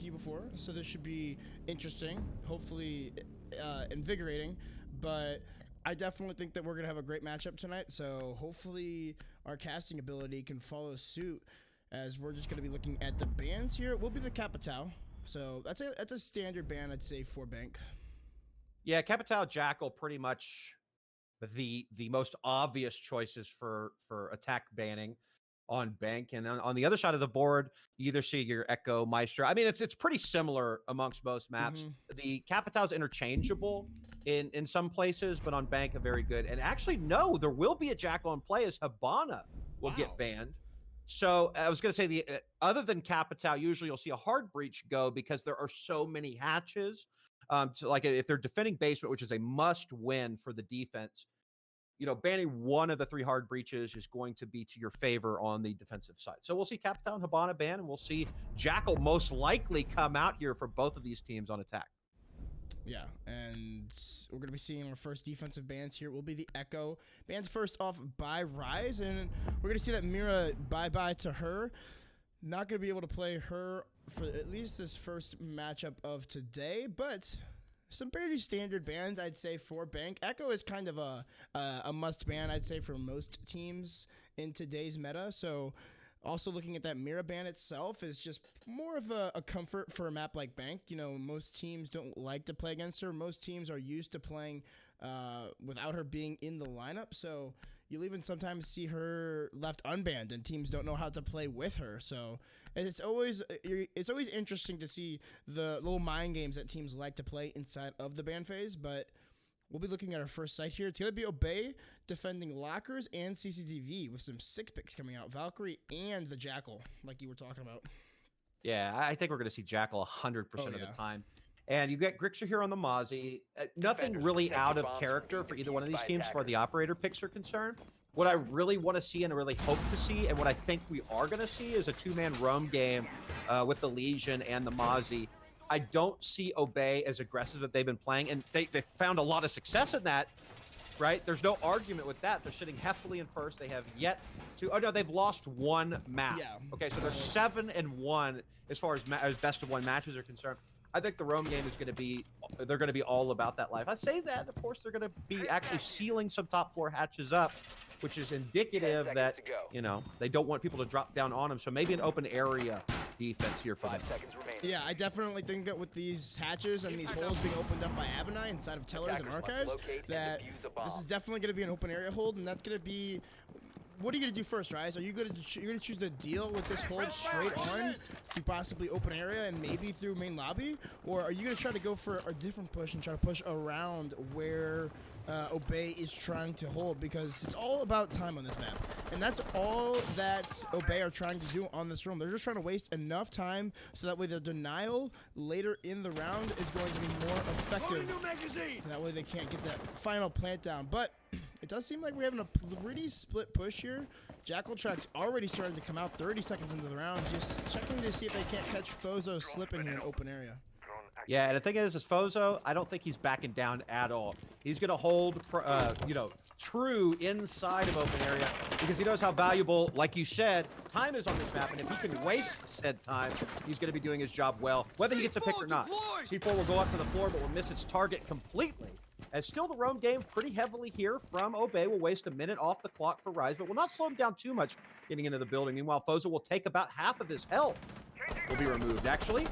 with you before, so this should be interesting, hopefully invigorating, but I definitely think that we're going to have a great matchup tonight, so hopefully our casting ability can follow suit, as we're just going to be looking at the bans here. It will be the Capitao, so that's a standard ban, I'd say, for Bank. Yeah, Capitao, Jackal, pretty much the most obvious choices for attack banning on Bank. And on the other side of the board, you either see your Echo, Maestro. I mean, it's pretty similar amongst most maps. The Capitao's interchangeable in some places, but on Bank, a very good. And actually, no, there will be a Jackal in play as Habana will get banned. So I was going to say, the other than Capitao, usually you'll see a hard breach go because there are so many hatches. So like if they're defending basement, which is a must win for the defense, you know, banning one of the 3 hard breaches is going to be to your favor on the defensive side. So we'll see Capitao and Habana ban, and we'll see Jackal most likely come out here for both of these teams on attack. Yeah, and we're going to be seeing our first defensive bans here. Will be the Echo. Bans first off by Rise, and we're going to see that Mira bye-bye to her. Not going to be able to play her for at least this first matchup of today, but some pretty standard bans, I'd say, for Bank. Echo is kind of a must ban, I'd say, for most teams in today's meta. So also looking at that Mira ban itself is just more of a comfort for a map like Bank. You know, most teams don't like to play against her. Most teams are used to playing without her being in the lineup. So you'll even sometimes see her left unbanned, and teams don't know how to play with her. So it's always interesting to see the little mind games that teams like to play inside of the ban phase. But we'll be looking at our first site here. It's going to be Obey defending Lockers and CCTV with some 6 picks coming out. Valkyrie and the Jackal, like you were talking about. Yeah, I think we're going to see Jackal 100% of the time. And you get Grixer here on the Mozzie. Nothing really out of character for either one of these teams as far as the operator picks are concerned. What I really want to see and really hope to see, and what I think we are going to see, is a 2-man roam game with the Legion and the Mozzie. I don't see Obey as aggressive as they've been playing, and they found a lot of success in that, right? There's no argument with that. They're sitting heftily in first. They have yet to... Oh, no, they've lost 1 map. Yeah. Okay, so they're 7-1 as far as best of 1 matches are concerned. I think the roam game is going to be, they're going to be all about that life. I say that, of course, they're going to be actually sealing some top floor hatches up, which is indicative that, you know, they don't want people to drop down on them. So maybe an open area defense here for them. Yeah, I definitely think that with these hatches and these holes being opened up by Abinai inside of Tellers and Archives, that this is definitely going to be an open area hold, and that's going to be... What are you going to do first, Rise? Are you going to choose to deal with this hold straight on to possibly open area and maybe through main lobby? Or are you going to try to go for a different push and try to push around where Obey is trying to hold? Because it's all about time on this map. And that's all that Obey are trying to do on this room. They're just trying to waste enough time so that way the denial later in the round is going to be more effective. And that way they can't get that final plant down. But it does seem like we're having a pretty split push here. Jackal Track's already starting to come out 30 seconds into the round, just checking to see if they can't catch Fozo slipping here in open area. Yeah, and the thing is Fozo, I don't think he's backing down at all. He's going to hold, you know, true inside of open area because he knows how valuable, like you said, time is on this map. And if he can waste said time, he's going to be doing his job well, whether he gets a pick or not. C4 will go up to the floor, but will miss its target completely. As still the roam game pretty heavily here from Obey. Will waste a minute off the clock for Rise, but will not slow him down too much getting into the building. Meanwhile, Fozo will take about half of his health. Will be removed, actually.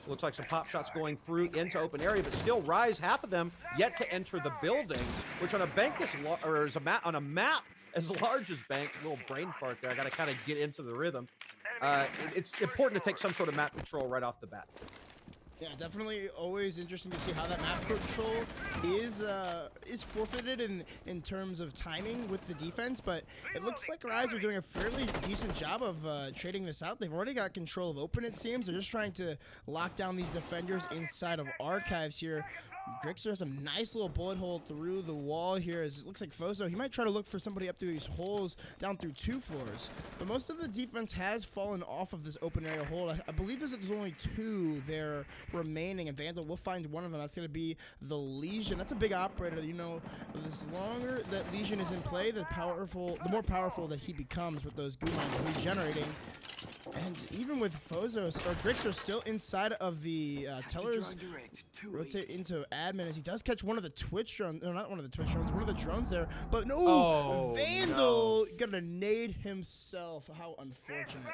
Looks like some pop shots going through into open area, but still Rise, half of them yet to enter the building, which on a bank on a map as large as Bank, a little brain fart there. I got to kind of get into the rhythm. It's important to take some sort of map control right off the bat. Yeah, definitely always interesting to see how that map control is forfeited in terms of timing with the defense, but it looks like Rise are doing a fairly decent job of trading this out. They've already got control of open, it seems. They're just trying to lock down these defenders inside of Archives here. Grixer has a nice little bullet hole through the wall here. As it looks like Fozo, he might try to look for somebody up through these holes down through 2 floors. But most of the defense has fallen off of this open area hole. I believe there's only 2 there remaining, and Vandal will find one of them. That's going to be the Legion. That's a big operator. You know, the longer that Legion is in play, the more powerful that he becomes with those goo mines regenerating. And even with Fozos, or Grixer still inside of the tellers, rotate into admin as he does catch one of the Twitch drones. No, not one of the Twitch drones, one of the drones there. But no, Vandal gonna nade himself. How unfortunate.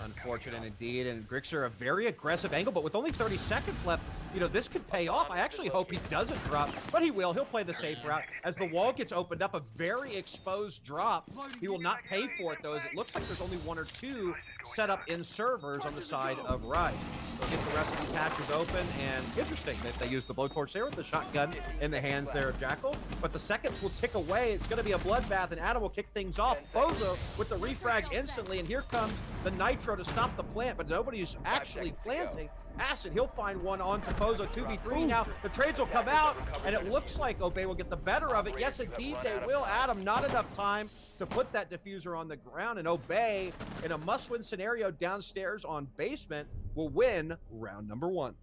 Unfortunate indeed, and Grixer a very aggressive angle, but with only 30 seconds left, you know, this could pay off. I actually hope he doesn't drop, but he will. He'll play the safe route. As the wall gets opened up, a very exposed drop. He will not pay for it, though, as it looks like there's only 1 or 2 set up in servers on the side of Rise. They'll get the rest of these hatches open, and interesting that they use the blowtorch there with the shotgun in the hands there of Jackal, but the seconds will tick away. It's going to be a bloodbath, and Adam will kick things off. Bozo with the refrag instantly, and here comes the Nitro to stop the plant, but nobody's actually planting. Acid, he'll find one onto Pozo, 2v3 now. The trades will come out, and it looks like Obey will get the better of it. Yes, indeed, they will. Adam, not enough time to put that diffuser on the ground, and Obey, in a must-win scenario downstairs on basement, will win round number 1.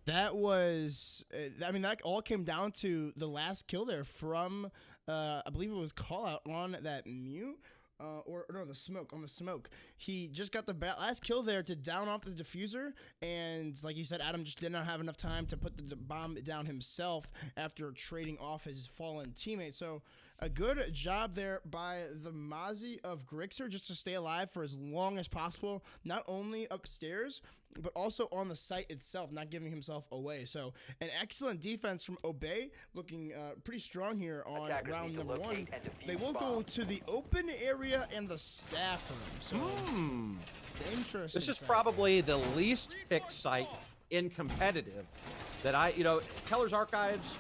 That was, I mean, that all came down to the last kill there from, I believe it was Call Out on that mute. Or no, the smoke, on the smoke. He just got the last kill there to down off the diffuser, and like you said, Adam just did not have enough time to put the bomb down himself after trading off his fallen teammate. So a good job there by the Mozzie of Grixer just to stay alive for as long as possible, not only upstairs, but also on the site itself, not giving himself away. So an excellent defense from Obey, looking pretty strong here on round number 1. They will go to the open area and the staff room. So interesting. This is probably the least picked site in competitive that Teller's Archives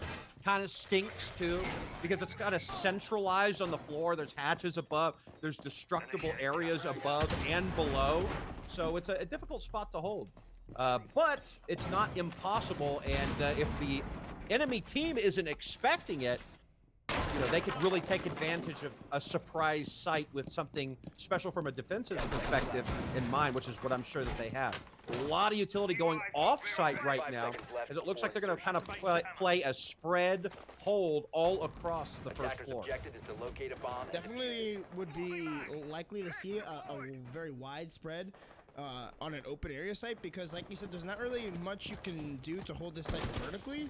kind of stinks too, because it's kind of centralized on the floor. There's hatches above, there's destructible areas above and below, so it's a difficult spot to hold, but it's not impossible. And if the enemy team isn't expecting it, they could really take advantage of a surprise site with something special from a defensive perspective in mind, which is what I'm sure that they have. A lot of utility going off-site right now, as it looks like they're going to kind of play a spread hold all across the first floor. Definitely would be likely to see a very widespread on an open area site, because like you said, there's not really much you can do to hold this site vertically.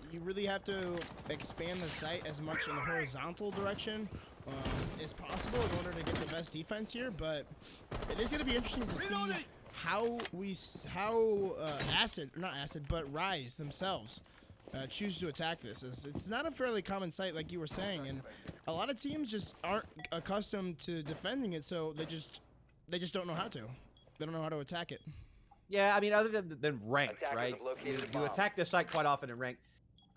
You really have to expand the site as much in the horizontal direction as possible in order to get the best defense here. But it is going to be interesting to see how Rise themselves choose to attack this. It's not a fairly common site, like you were saying, and a lot of teams just aren't accustomed to defending it, so they just don't know how to. They don't know how to attack it. Yeah, I mean, other than ranked, right? You attack this site quite often in ranked.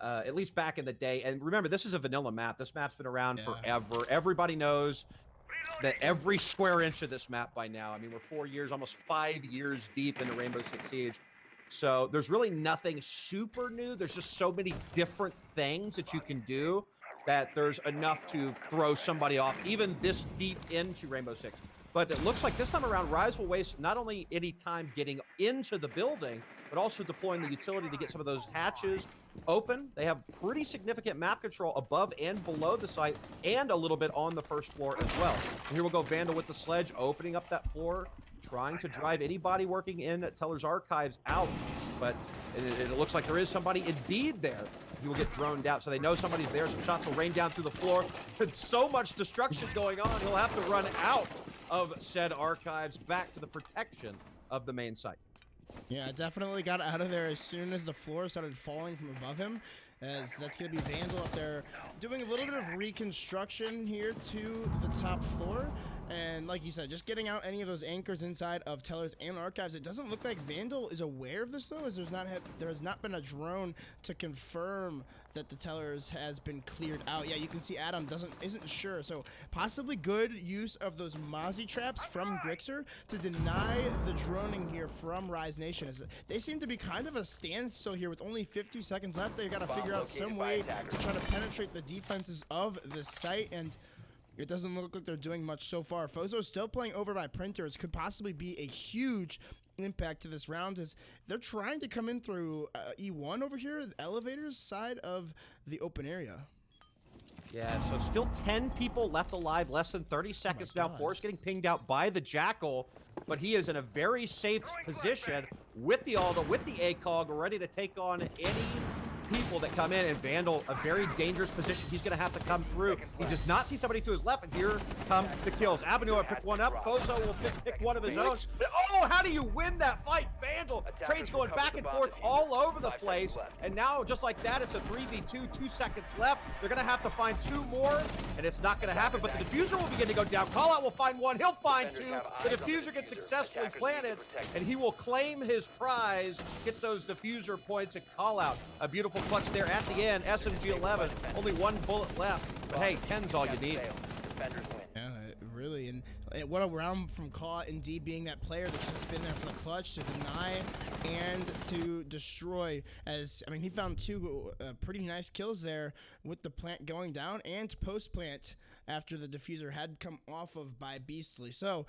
At least back in the day. And remember, this is a vanilla map. This map's been around forever. Everybody knows that every square inch of this map by now. I mean, we're 4 years, almost 5 years deep into Rainbow Six Siege. So there's really nothing super new. There's just so many different things that you can do that there's enough to throw somebody off, even this deep into Rainbow Six. But it looks like this time around, Rise will waste not only any time getting into the building, but also deploying the utility to get some of those hatches open. They have pretty significant map control above and below the site, and a little bit on the first floor as well. And here we'll go Vandal with the sledge, opening up that floor, trying to drive anybody working in at Teller's Archives out. But it looks like there is somebody indeed there. He will get droned out, so they know somebody's there. Some shots will rain down through the floor. With so much destruction going on, he'll have to run out of said Archives back to the protection of the main site. Yeah, definitely got out of there as soon as the floor started falling from above him, as that's going to be Vandal up there doing a little bit of reconstruction here to the top floor. And like you said, just getting out any of those anchors inside of Tellers and Archives. It doesn't look like Vandal is aware of this, though, as there has not been a drone to confirm that the Tellers has been cleared out. Yeah, you can see Adam isn't sure. So possibly good use of those Mozzie traps from Grixer to deny the droning here from Rise Nation. As they seem to be kind of a standstill here with only 50 seconds left. They've got to figure out some way to try to penetrate the defenses of the site, and it doesn't look like they're doing much so far. Fozo still playing over by printers. Could possibly be a huge impact to this round, as they're trying to come in through E1 over here, the elevators side of the open area. Yeah, so still 10 people left alive, less than 30 seconds now. Forrest getting pinged out by the Jackal, but he is in a very safe position with the Alda, with the ACOG, ready to take on any people that come in. And Vandal, a very dangerous position. He's going to have to come through. He does not see somebody to his left, and here come the kills. Avenue will pick one up. Fozo will pick one of his own. But, oh, how do you win that fight? Vandal, Trade's going back and forth all over the place. And now, just like that, it's a 3v2, 2 seconds left. They're going to have to find 2 more, and it's not going to happen. But the diffuser will begin to go down. Callout will find 1. He'll find 2. The diffuser gets successfully planted, and he will claim his prize, get those diffuser points, and Callout. A beautiful clutch there at the end. SMG 11, only 1 bullet left. But hey, 10's all you need. Yeah, really. And what a round from Claw, indeed, being that player that's just been there for the clutch to deny and to destroy. As I mean, he found 2 pretty nice kills there with the plant going down and post plant after the diffuser had come off of by Beastly. So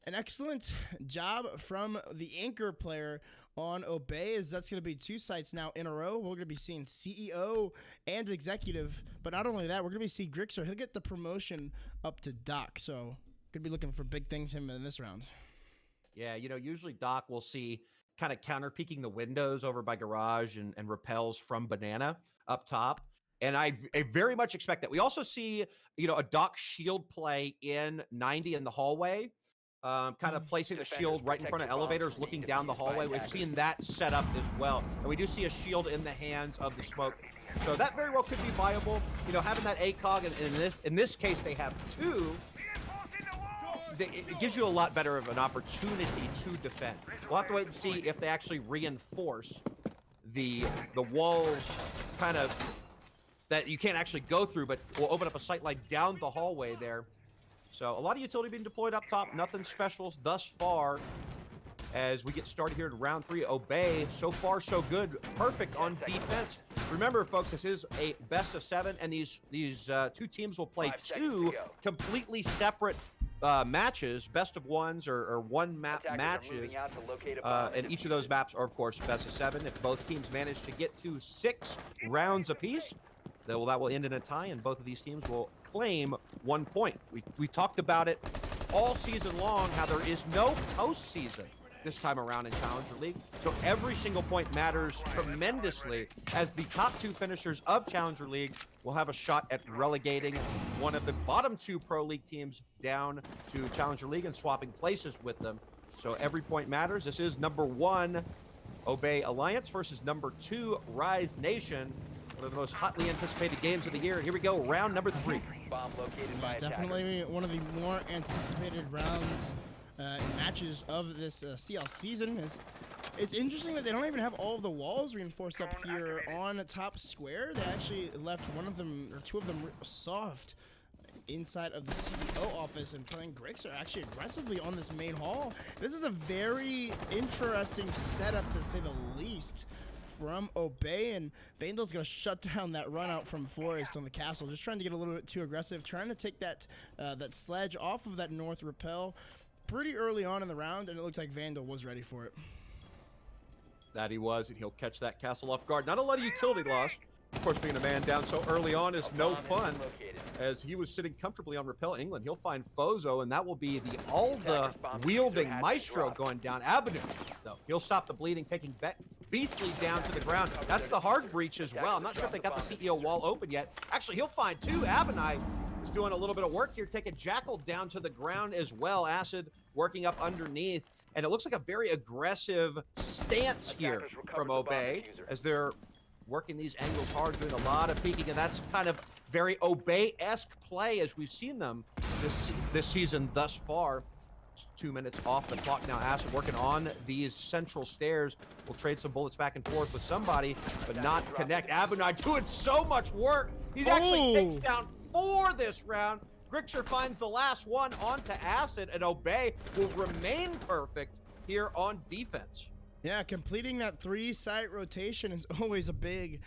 an excellent job from the anchor player on Obey, as that's going to be 2 sites now in a row. We're going to be seeing CEO and executive, but not only that, we're going to be seeing Grixer. He'll get the promotion up to Doc, so going to be looking for big things him in this round. Yeah, you know, usually Doc will see kind of counter peeking the windows over by Garage and repels from Banana up top. And I very much expect that. We also see, you know, a Doc shield play in 90 in the hallway. Kind of placing a shield right in front of elevators, looking down the hallway. We've seen that set up as well. And we do see a shield in the hands of the smoke. So that very well could be viable. You know, having that ACOG, and in this case, they have 2. It gives you a lot better of an opportunity to defend. We'll have to wait and see if they actually reinforce the walls kind of that you can't actually go through, but will open up a sight line down the hallway there. So a lot of utility being deployed up top. Nothing special thus far as we get started here in round 3. Obey, so far so good. Perfect on defense. Remember, folks, this is a best of 7, and these 2 teams will play 2 completely separate matches, best of 1s or 1 map matches. And each of those maps are, of course, best of 7. If both teams manage to get to 6 rounds apiece, that will end in a tie, and both of these teams will claim 1 point. We talked about it all season long, how there is no postseason this time around in Challenger League. So every single point matters tremendously, as the top 2 finishers of Challenger League will have a shot at relegating one of the bottom 2 Pro League teams down to Challenger League and swapping places with them. So every point matters. This is number 1 Obey Alliance versus number 2 Rise Nation. One of the most hotly anticipated games of the year. Here we go, round number 3. Bomb located by definitely one of the more anticipated rounds and matches of this CL season. It's interesting that they don't even have all of the walls reinforced up here on top square. They actually left one of them, or 2 of them, soft inside of the CEO office, and playing Grixer actually aggressively on this main hall. This is a very interesting setup, to say the least, from Obey, and Vandal's gonna shut down that run out from Forrest on the castle, just trying to get a little bit too aggressive, trying to take that that sledge off of that north rappel pretty early on in the round, and it looks like Vandal was ready for it. That he was, and he'll catch that castle off guard. Not a lot of utility loss. Of course, being a man down so early on is no fun, as he was sitting comfortably on Repel England. He'll find Fozo, and that will be the Alda-wielding Maestro going down. Avenue, though, he'll stop the bleeding, taking Beastly down to the ground. That's the hard breach as well. I'm not sure if they got the CEO wall open yet. Actually, he'll find 2. Avenai is doing a little bit of work here, taking Jackal down to the ground as well. Acid working up underneath. And it looks like a very aggressive stance here from Obey, as they're working these angles hard, doing a lot of peeking, and that's kind of very Obey-esque play as we've seen them this season thus far. 2 minutes off the clock now. Acid working on these central stairs. We'll trade some bullets back and forth with somebody, but not connect. Abinai doing so much work. He's actually takes down 4 this round. Grixer finds the last one onto Acid, and Obey will remain perfect here on defense. Yeah, completing that 3-site rotation is always a big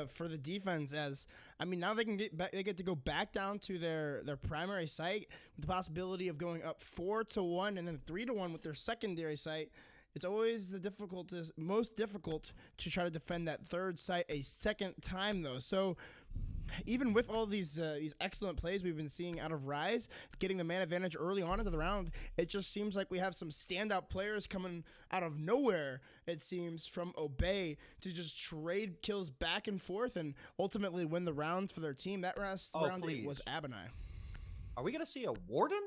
for the defense, as I mean, now they get to go back down to their primary site with the possibility of going up 4-1 and then 3-1 with their secondary site. It's always the most difficult to try to defend that 3rd site a second time, though. So even with all these excellent plays we've been seeing out of Rise, getting the man advantage early on into the round, it just seems like we have some standout players coming out of nowhere, it seems, from Obey to just trade kills back and forth and ultimately win the rounds for their team. That round it was Abinai. Are we going to see a Warden?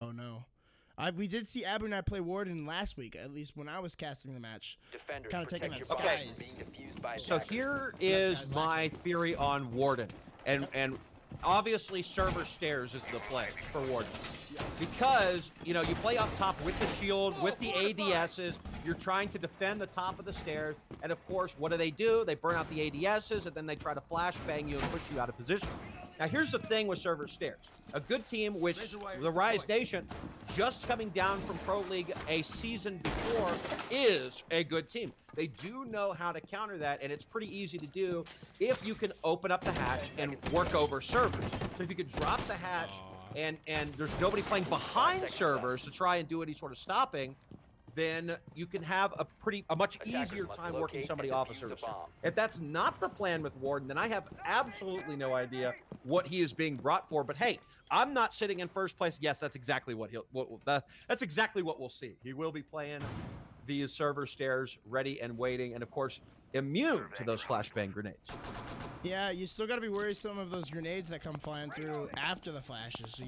Oh, no. We did see Abinai play Warden last week, at least when I was casting the match. Kind of taking that skies. So here is my theory on Warden. And obviously server stairs is the play for Warden. Because, you know, you play up top with the shield, with the ADSs, you're trying to defend the top of the stairs, and of course, what do? They burn out the ADSs, and then they try to flashbang you and push you out of position. Now, here's the thing with server stairs. A good team, which the Rise Nation, just coming down from Pro League a season before, is a good team. They do know how to counter that, and it's pretty easy to do if you can open up the hatch and work over servers. So if you could drop the hatch and there's nobody playing behind servers to try and do any sort of stopping, then you can have a much easier time working somebody off a server. If that's not the plan with Warden, then I have absolutely no idea what he is being brought for. But hey, I'm not sitting in first place. Yes, that's exactly that's exactly what we'll see. He will be playing these server stairs, ready and waiting, and of course immune to those flashbang grenades. Yeah, you still got to be worried some of those grenades that come flying through after the flashes. So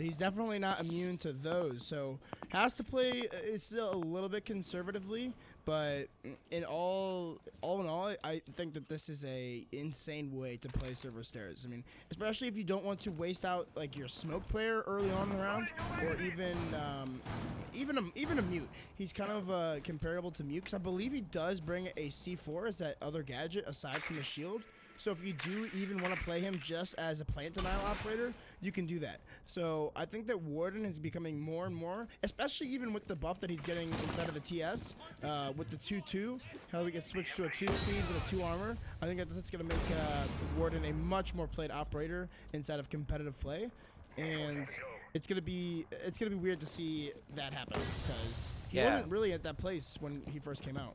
he's definitely not immune to those. So has to play still a little bit conservatively, but in all in all, I think that this is a insane way to play server stairs. I mean, especially if you don't want to waste out like your smoke player early on in the round, or even a mute. He's kind of comparable to mute because I believe he does bring a C4 as that other gadget aside from the shield. So if you do even want to play him just as a plant denial operator, you can do that. So I think that Warden is becoming more and more, especially even with the buff that he's getting inside of the TS, with the 2-2, how we get switched to a 2-speed with a 2 armor. I think that's going to make Warden a much more played operator inside of competitive play, and it's gonna be weird to see that happen because he wasn't really at that place when he first came out.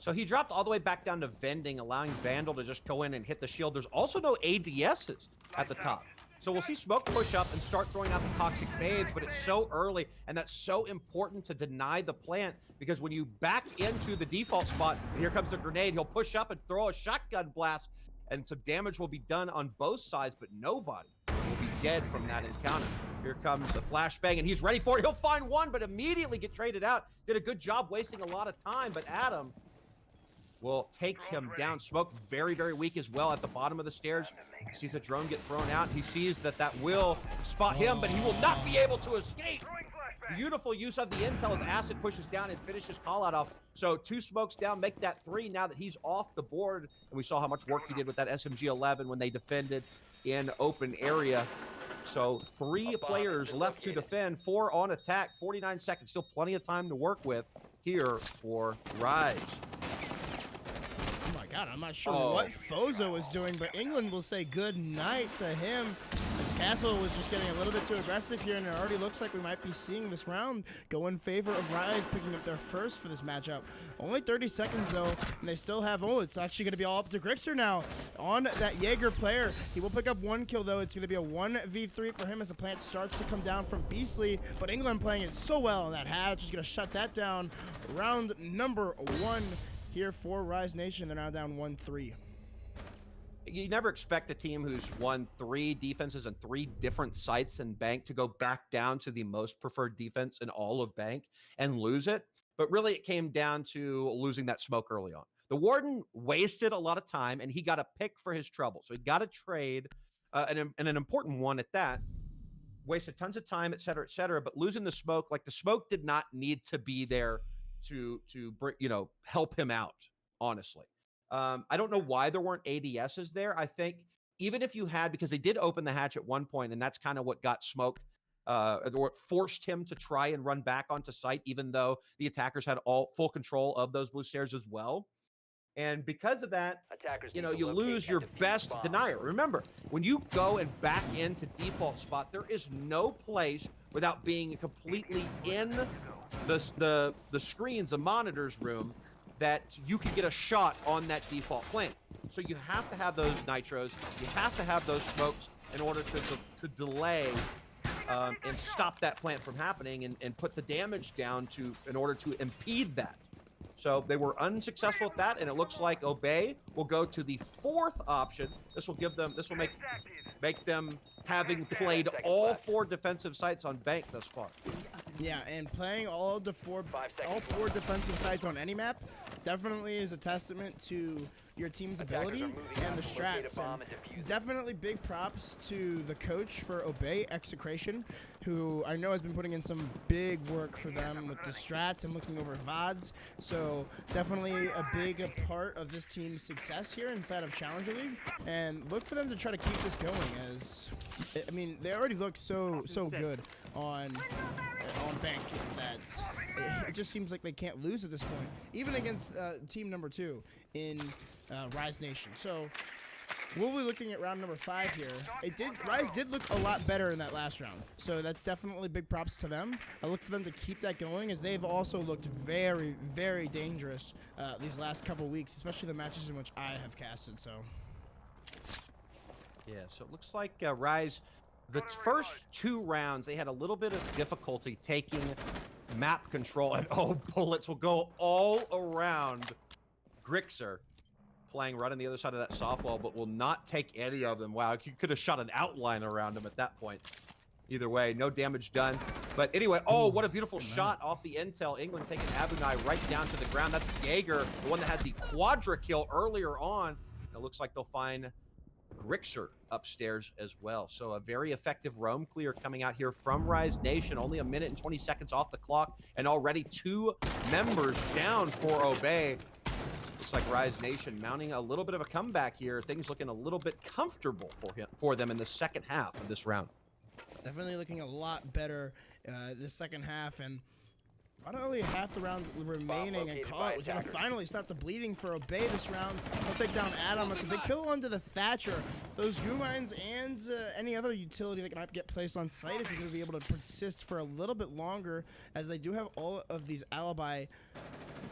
So he dropped all the way back down to vending, allowing Vandal to just go in and hit the shield. There's also no ADSs at the top. So we'll see Smoke push up and start throwing out the toxic babes, but it's so early, and that's so important to deny the plant, because when you back into the default spot, and here comes the grenade, he'll push up and throw a shotgun blast, and some damage will be done on both sides, but nobody will be dead from that encounter. Here comes the flashbang, and he's ready for it. He'll find one, but immediately get traded out. Did a good job wasting a lot of time, but Adam will take him down. Smoke very, very weak as well at the bottom of the stairs. He sees a drone get thrown out. He sees that will spot him, but he will not be able to escape. Beautiful use of the intel as Acid pushes down and finishes call-out off. So 2 smokes down, make that 3 now that he's off the board. And we saw how much work he did with that SMG-11 when they defended in open area. So 3 players left to defend, 4 on attack, 49 seconds. Still plenty of time to work with here for Rise. God, I'm not sure what Fozo is doing, but England will say good night to him as Castle was just getting a little bit too aggressive here, and it already looks like we might be seeing this round go in favor of Rise picking up their first for this matchup. Only 30 seconds, though, and they still have, it's actually going to be all up to Grixer now on that Jaeger player. He will pick up 1 kill, though. It's going to be a 1v3 for him as the plant starts to come down from Beastly, but England playing it so well, and that hatch is going to shut that down. Round number 1. Here for Rise Nation, they're now down 1-3. You never expect a team who's won 3 defenses and 3 different sites in Bank to go back down to the most preferred defense in all of Bank and lose it. But really, it came down to losing that smoke early on. The Warden wasted a lot of time, and he got a pick for his trouble. So he got a trade, and an important one at that. Wasted tons of time, et cetera, but losing the smoke, like the smoke did not need to be there to help him out, honestly. I don't know why there weren't ADSs there. I think even if you had, because they did open the hatch at one point, and that's kind of what got Smoke, or forced him to try and run back onto site, even though the attackers had full control of those blue stairs as well. And because of that, you lose your best denier. Remember, when you go and back into default spot, there is no place without being completely in the screens, the monitors room, that you could get a shot on that default plant. So you have to have those nitros, you have to have those smokes in order to delay and stop that plant from happening and put the damage down in order to impede that. So they were unsuccessful at that, and it looks like Obey will go to the 4th option. This will make them having played all 4 defensive sites on Bank thus far. Yeah, and playing all 4 defensive sites on any map definitely is a testament to your team's ability and the strats. And definitely big props to the coach for Obey, Execration, who I know has been putting in some big work for them with the strats and looking over VODs. So definitely a big part of this team's success here inside of Challenger League. And look for them to try to keep this going, as I mean, they already look so good on Bank that it just seems like they can't lose at this point, even against team number 2 in Rise Nation. So we'll be looking at round number 5 here. Rise did look a lot better in that last round, so that's definitely big props to them. I look for them to keep that going, as they've also looked very, very dangerous these last couple weeks, especially the matches in which I have casted. So yeah, so it looks like Rise, the first 2 rounds, they had a little bit of difficulty taking map control, and bullets will go all around Grixer, playing right on the other side of that softball, but will not take any of them. Wow, you could have shot an outline around him at that point. Either way, no damage done. But anyway, what a beautiful shot off the intel. England taking Abunai right down to the ground. That's Jaeger, the one that had the quadra kill earlier on. It looks like they'll find Grixer upstairs as well. So a very effective roam clear coming out here from Rise Nation. Only a minute and 20 seconds off the clock, and already 2 members down for Obey. Looks like Rise Nation mounting a little bit of a comeback here. Things looking a little bit comfortable for them in the second half of this round. Definitely looking a lot better this second half, and not only half the round remaining, and Call was going to finally stop the bleeding for Obey this round. He'll take down Adam. It's a big kill onto the Thatcher. Those goo mines and any other utility that might get placed on site is going to be able to persist for a little bit longer, as they do have all of these alibi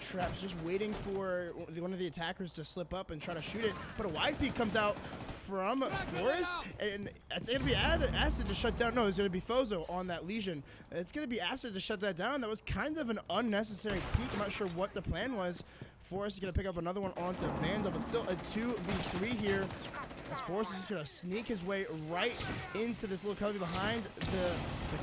traps just waiting for one of the attackers to slip up and try to shoot it. But a wide peek comes out from Forest, and it's going to be Acid to shut down. No, it's going to be Fozo on that Legion. It's going to be Acid to shut that down. That was kind of an unnecessary peek. I'm not sure what the plan was. Forest is going to pick up another one onto Vandal, but still a 2v3 here, as Forrest is just going to sneak his way right into this little cubby behind the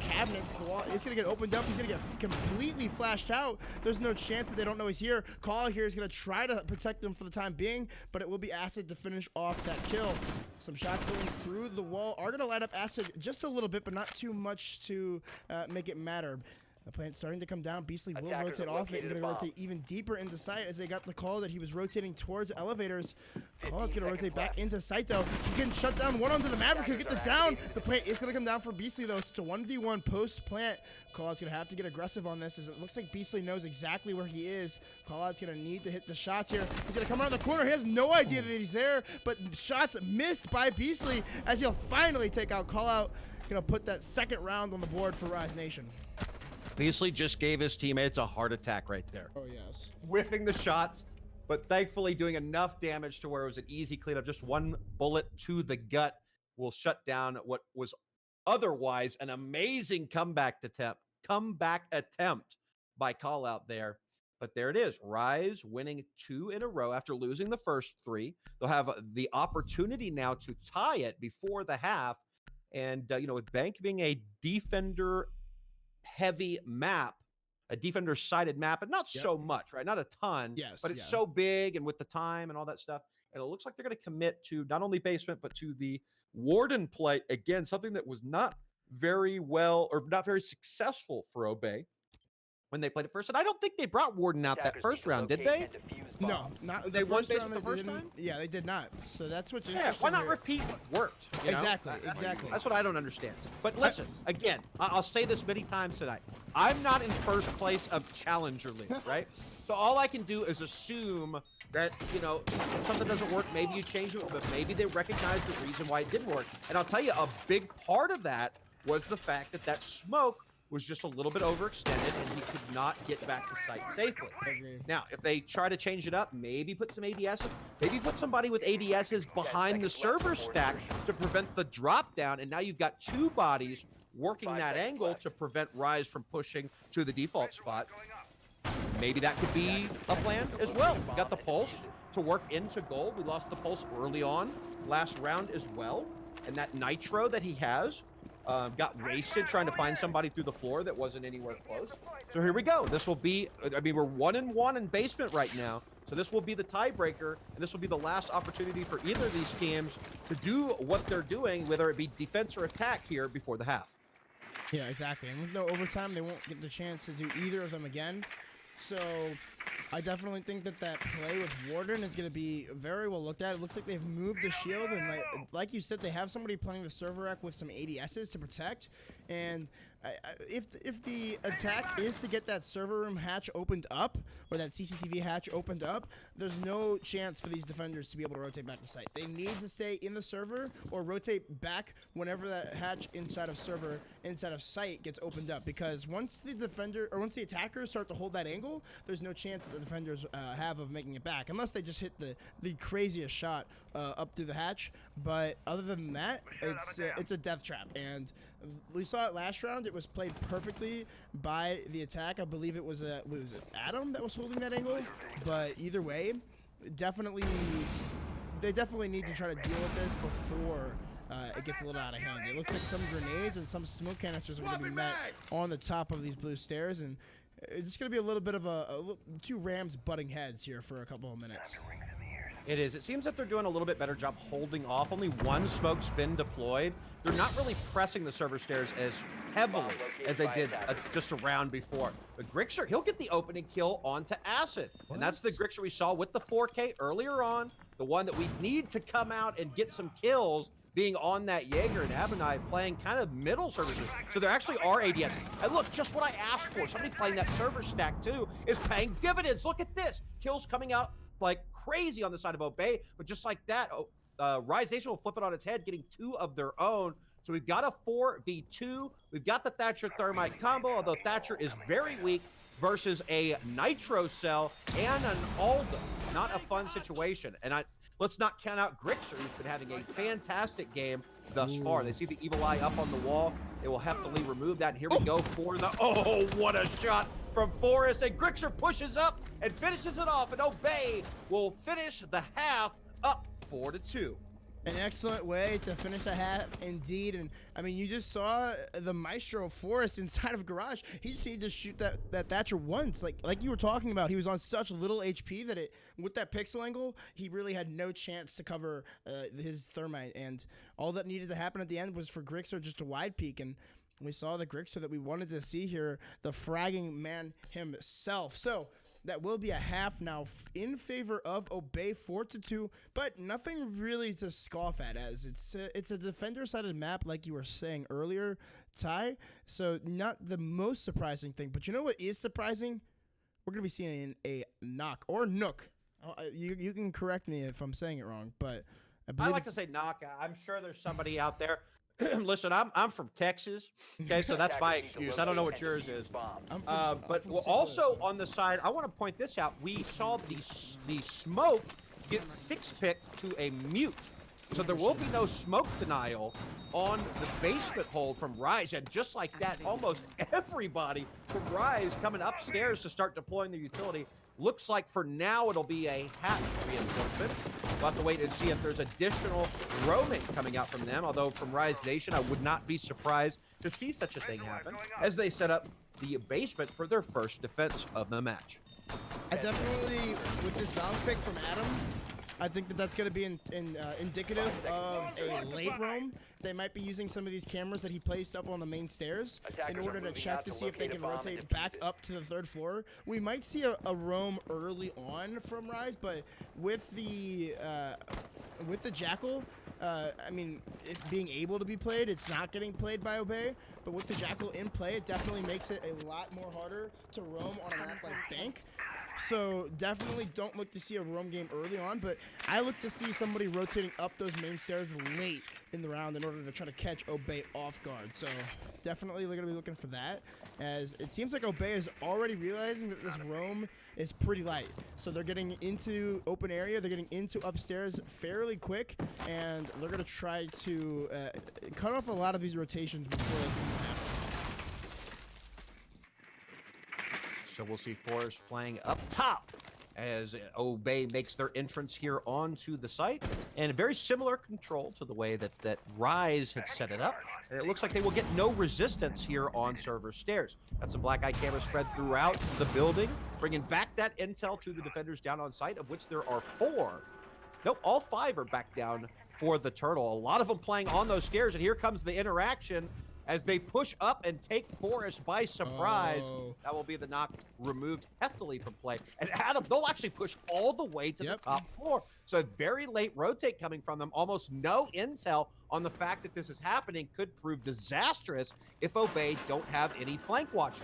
cabinets. The wall. It's going to get opened up. He's going to get completely flashed out. There's no chance that they don't know he's here. Call here is going to try to protect them for the time being, but it will be Acid to finish off that kill. Some shots going through the wall are going to light up Acid just a little bit, but not too much to make it matter. The plant's starting to come down. Beastly will rotate off it and going to rotate even deeper into sight, as they got the call that he was rotating towards elevators. Callout's going to rotate back into sight, though. He can shut down one onto the Maverick. He'll get the down. The plant is going to come down for Beastly, though. It's a 1v1 post-plant. Callout's going to have to get aggressive on this, as it looks like Beastly knows exactly where he is. Callout's going to need to hit the shots here. He's going to come around the corner. He has no idea that he's there, but shots missed by Beastly, as he'll finally take out Callout. Going to put that second round on the board for Rise Nation. Beastly just gave his teammates a heart attack right there. Oh, yes. Whiffing the shots, but thankfully doing enough damage to where it was an easy cleanup. Just one bullet to the gut will shut down what was otherwise an amazing comeback attempt by Call Out there. But there it is. Rise winning 2 in a row after losing the first 3. They'll have the opportunity now to tie it before the half. And, with Bank being a defender heavy map, a defender sided map, but not so much, right? Not a ton, yes, but it's so big, and with the time and all that stuff, and it looks like they're going to commit to not only basement, but to the Warden play again, something that was not very well or not very successful for Obey when they played it first. And I don't think they brought Warden out that first round, did they? No, not they won basement round. The first time? Yeah, they did not. So that's what's interesting. Why not here. repeat what worked? Exactly. That's what I don't understand. But listen, again, I'll say this many times tonight. I'm not in first place of Challenger League, right? So all I can do is assume that, if something doesn't work, maybe you change it, but maybe they recognize the reason why it didn't work. And I'll tell you, a big part of that was the fact that smoke was just a little bit overextended, and he could not get back to site safely. Agreed. Now, if they try to change it up, maybe put some ADSs, maybe put somebody with ADSs behind the server stack to prevent the drop down, and now you've got two bodies working that angle to prevent Rise from pushing to the default spot. Maybe that could be a plan as well. We got the Pulse to work into gold. We lost the Pulse early on last round as well. And that Nitro that he has got wasted trying to find somebody through the floor that wasn't anywhere close. So here we go. This will be, I mean, we're 1-1 in basement right now. So this will be the tiebreaker, and this will be the last opportunity for either of these teams to do what they're doing, whether it be defense or attack here before the half. Yeah, exactly. And with no overtime, they won't get the chance to do either of them again. So I definitely think that play with Warden is going to be very well looked at. It looks like they've moved the shield, and like you said, they have somebody playing the server rack with some ADSs to protect. And if the attack is to get that server room hatch opened up, or that CCTV hatch opened up, there's no chance for these defenders to be able to rotate back to site. They need to stay in the server or rotate back whenever that hatch inside of site gets opened up, because once the attackers start to hold that angle, there's no chance that the defenders have of making it back, unless they just hit the craziest shot up through the hatch. But other than that, it's a death trap, and we saw it last round. It was played perfectly by the attack. I believe it was Adam that was holding that angle. But either way, they definitely need to try to deal with this before it gets a little out of hand. It looks like some grenades and some smoke canisters are going to be met on the top of these blue stairs, and it's just going to be a little bit of two Rams butting heads here for a couple of minutes. It is. It seems that they're doing a little bit better job holding off. Only one smoke's been deployed. They're not really pressing the server stairs as heavily as they did just a round before. But Grixer, he'll get the opening kill onto Acid. And that's the Grixer we saw with the 4K earlier on. The one that we need to come out and get some kills, being on that Jaeger, and Abinai playing kind of middle services. So there actually are ADS. And look, just what I asked for. Somebody playing that server stack too is paying dividends. Look at this. Kills coming out like crazy on the side of Obey, but just like that, Rise Nation will flip it on its head, getting two of their own. So we've got a 4v2. We've got the Thatcher Thermite combo, although Thatcher is very weak versus a Nitro Cell and an Aldo. Not a fun situation. And let's not count out Grixer, who's been having a fantastic game thus far. They see the evil eye up on the wall. They will heftily remove that. And here we go for the, oh, what a shot from Forrest. And Grixer pushes up and finishes it off. And Obey will finish the half up 4-2. An excellent way to finish a half, indeed. And I mean, you just saw the Maestro Forrest inside of Garage. He just needed to shoot that Thatcher once, like you were talking about. He was on such little HP that with that pixel angle, he really had no chance to cover his Thermite. And all that needed to happen at the end was for Grixer just to wide peek, and we saw the Grixer that we wanted to see here, the fragging man himself. So that will be a half now in favor of Obey 4-2, but nothing really to scoff at, as it's a defender-sided map like you were saying earlier, Ty. So not the most surprising thing, but you know what is surprising? We're going to be seeing a knock or nook. You can correct me if I'm saying it wrong, but I like to say knock. I'm sure there's somebody out there. Listen, I'm from Texas, okay, so that's my excuse. I don't know what yours is. But also on the side, I want to point this out. We saw the smoke get 6-picked to a mute. So there will be no smoke denial on the basement hold from Rise. And just like that, almost everybody from Rise coming upstairs to start deploying their utility. Looks like for now it'll be a hatch reinforcement. We'll have to wait and see if there's additional roaming coming out from them. Although from Rise Nation, I would not be surprised to see such a thing happen as they set up the basement for their first defense of the match. I definitely, with this Valve pick from Adam, I think that's going to be indicative of a late roam. They might be using some of these cameras that he placed up on the main stairs in order to check to see if they can rotate back up to the third floor. We might see a roam early on from Rise, but with the Jackal, I mean, it being able to be played, it's not getting played by Obey, but with the Jackal in play, it definitely makes it a lot more harder to roam on a map like Bank. So definitely don't look to see a roam game early on, but I look to see somebody rotating up those main stairs late in the round in order to try to catch Obey off guard. So definitely we're going to be looking for that, as it seems like Obey is already realizing that this roam is pretty light. So they're getting into open area, they're getting into upstairs fairly quick, and they're going to try to cut off a lot of these rotations before they can happen. So we'll see Forest playing up top as Obey makes their entrance here onto the site. And a very similar control to the way that Rise had set it up. And it looks like they will get no resistance here on server stairs. Got some black eye cameras spread throughout the building, bringing back that intel to the defenders down on site, of which there are 4. Nope, all 5 are back down for the Turtle. A lot of them playing on those stairs, and here comes the interaction as they push up and take Forest by surprise. Oh. That will be the knock removed heftily from play. And Adam, they'll actually push all the way to the top floor. So a very late rotate coming from them. Almost no intel on the fact that this is happening could prove disastrous if Obey don't have any flank watchers.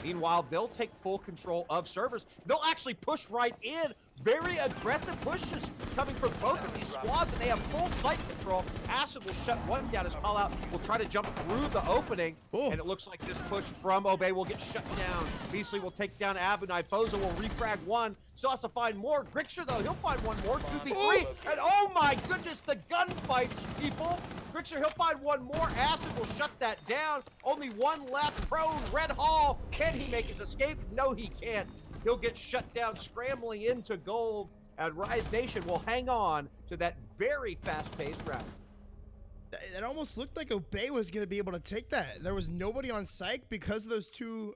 Meanwhile, they'll take full control of servers. They'll actually push right in. Very aggressive pushes coming from both of these squads, and they have full site control. Acid will shut one down as Call Out will try to jump through the opening, and it looks like this push from Obey will get shut down. Beastly will take down Abunai. Foza will refrag one. Still has to find more. Grixer, though, he'll find one more. 2v3. And oh my goodness, the gunfights, people. Grixer, he'll find one more. Acid will shut that down. Only one left. Prone, Red Hall. Can he make his escape? No, he can't. He'll get shut down, scrambling into gold, and Rise Nation will hang on to that very fast-paced round. It almost looked like Obey was going to be able to take that. There was nobody on site because those two